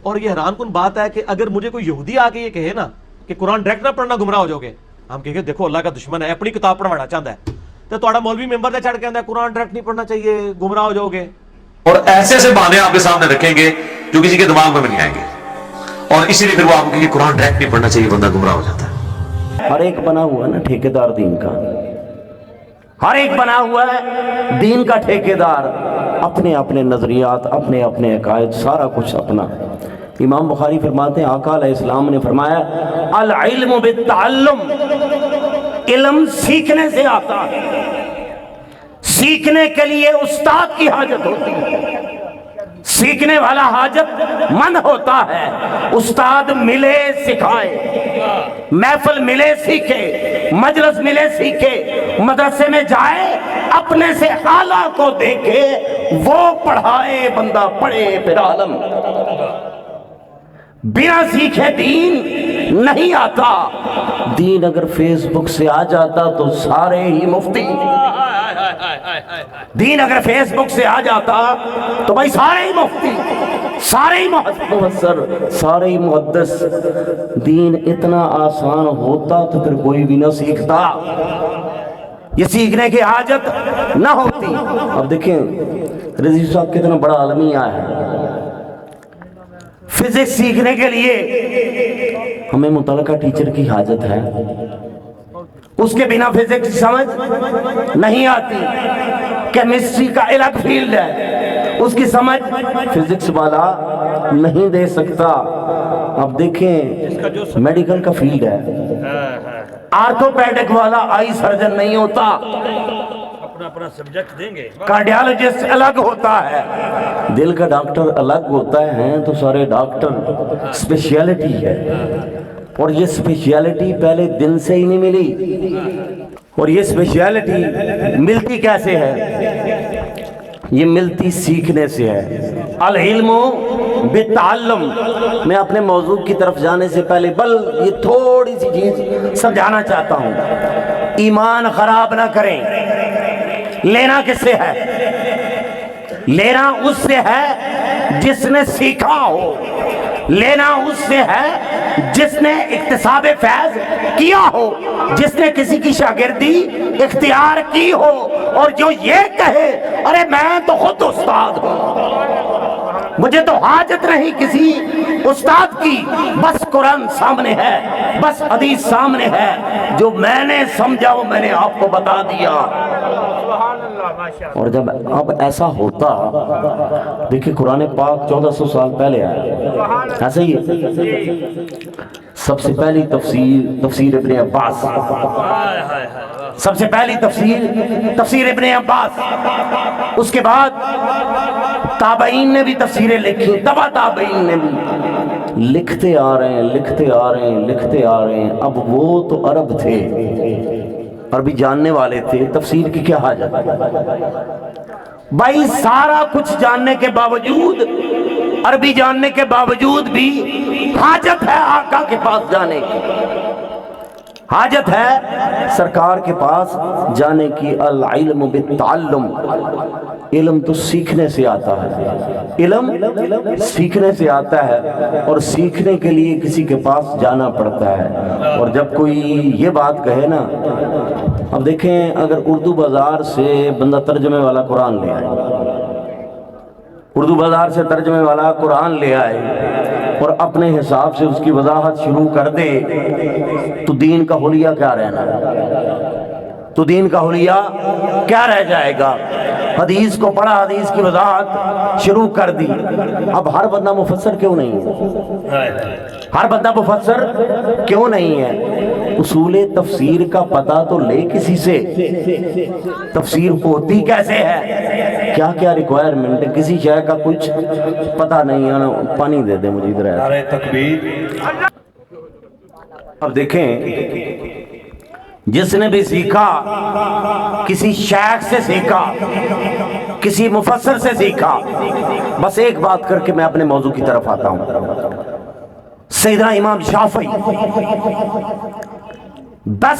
اور یہ حیران کن بات ہے کہ اگر مجھے کوئی یہودی آ کے یہ کہے نا کہ قرآن ڈائریکٹ نہ پڑھنا گمراہ ہو جاؤ گے، ہم کہیں گے دیکھو اللہ کا دشمن ہے، اپنی کتاب پڑھوانا چاہتا ہے، تو تھوڑا مولوی ممبر سے چڑھ کے آتا ہے قرآن ڈائریکٹ نہیں پڑھنا چاہیے گمراہ ہو جاؤ گے، اور ایسے ایسے بہانے آپ کے سامنے رکھیں گے جو کسی کے دماغ میں بھی نہیں آئیں گے، اور اسی لیے پھر وہ آپ کو کہ قرآن ڈائریکٹ نہیں پڑھنا چاہیے، بندہ گمراہ ہو جاتا ہے۔ ہر ایک بنا ہوا ہے نا ٹھیکیدار دین کا، ہر ایک بنا ہوا ہے دین کا ٹھیکیدار، اپنے اپنے نظریات، اپنے اپنے عقائد، سارا کچھ اپنا۔ امام بخاری فرماتے ہیں آقا علیہ السلام نے فرمایا العلم بالتعلم، علم سیکھنے سے آتا ہے، سیکھنے کے لیے استاد کی حاجت ہوتی ہے، سیکھنے والا حاجت مند ہوتا ہے، استاد ملے سکھائے، محفل ملے سیکھے، مجلس ملے سیکھے، مدرسے میں جائے اپنے سے اعلیٰ کو دیکھے، وہ پڑھائے بندہ پڑھے پھر عالم۔ بنا سیکھے دین نہیں آتا، دین اگر فیس بک سے آ جاتا تو سارے ہی مفتی، دین اگر فیس بک سے آ جاتا تو بھائی سارے ہی مفتی، سارے ہی مفسر، سارے ہی محدث۔ دین اتنا آسان ہوتا تو پھر کوئی بھی نہ سیکھتا، یہ سیکھنے کی حاجت نہ ہوتی۔ اب دیکھیں رضی صاحب کتنا بڑا عالمیہ ہے، فزکس سیکھنے کے لیے ہمیں متعلقہ ٹیچر کی حاجت ہے، اس کے بنا فزکس سمجھ نہیں آتی۔ کیمسٹری کا الگ فیلڈ ہے، اس کی سمجھ فزکس والا نہیں دے سکتا۔ اب دیکھیں میڈیکل کا فیلڈ ہے، آرتھوپیڈک والا آئی سرجن نہیں ہوتا، اپنا سبجیکٹ دیں گے، کارڈیالوجسٹ الگ ہوتا ہے، دل کا ڈاکٹر الگ ہوتا ہے، تو سارے ڈاکٹر اسپیشیلٹی ہے، اور یہ اسپیشیلٹی پہلے دن سے ہی نہیں ملی، اور یہ اسپیشیلٹی ملتی کیسے ہے؟ یہ ملتی سیکھنے سے ہے۔ العلم بالتعلم۔ میں اپنے موضوع کی طرف جانے سے پہلے بل یہ تھوڑی سی چیز سمجھانا چاہتا ہوں، ایمان خراب نہ کریں۔ لینا کس سے ہے؟ لینا اس سے ہے جس نے سیکھا ہو، لینا اس سے ہے جس نے اکتساب فیض کیا ہو، جس نے کسی کی شاگردی اختیار کی ہو، اور جو یہ کہے ارے میں تو خود استاد ہوں، مجھے تو حاجت نہیں کسی استاد کی، بس قرآن سامنے ہے، بس حدیث سامنے ہے، جو میں نے سمجھا وہ میں نے آپ کو بتا دیا۔ اور جب اب ایسا ہوتا، دیکھیں قرآن پاک 1400 سال پہلے آیا، ایسا ہی ہے۔ سب سے پہلی تفسیر ابن عباس، سب سے پہلی تفسیر ابن عباس، اس کے بعد تابعین نے بھی تفسیریں لکھی، تبع تابعین نے بھی لکھتے آ رہے ہیں، لکھتے آ رہے ہیں، لکھتے آ رہے ہیں۔ اب وہ تو عرب تھے، عربی جاننے والے تھے، تفسیر کی کیا حاجت؟ بھائی سارا کچھ جاننے کے باوجود، عربی جاننے کے باوجود بھی حاجت ہے آقا کے پاس جانے کی، حاجت ہے سرکار کے پاس جانے کی۔ العلم بالتعلم، علم تو سیکھنے سے آتا ہے، علم سیکھنے سے آتا ہے، اور سیکھنے کے لیے کسی کے پاس جانا پڑتا ہے۔ اور جب کوئی یہ بات کہے نا، اب دیکھیں اگر اردو بازار سے بندہ ترجمے والا قرآن لے آئے، اردو بازار سے ترجمے والا قرآن لے آئے اور اپنے حساب سے اس کی وضاحت شروع کر دے، تو دین کا حلیہ کیا رہنا؟ تو دین کا حلیہ کیا رہ جائے گا؟ حدیث کو پڑھا، حدیث کی وضاحت شروع کر دی۔ اب ہر بندہ مفسر کیوں نہیں ہے؟ ہر بندہ مفسر کیوں نہیں ہے؟ اصول تفسیر کا پتہ تو لے کسی سے، تفسیر ہوتی کیسے ہے، کیا کیا ریکوائرمنٹ ہے، کسی شے کا کچھ پتہ نہیں ہے۔ پانی دے دیں مجھے ادھر ہے۔ اب دیکھیں جس نے بھی سیکھا، کسی شیخ سے سیکھا، کسی مفسر سے سیکھا۔ بس ایک بات کر کے میں اپنے موضوع کی طرف آتا ہوں۔ سیدنا امام شافعی 10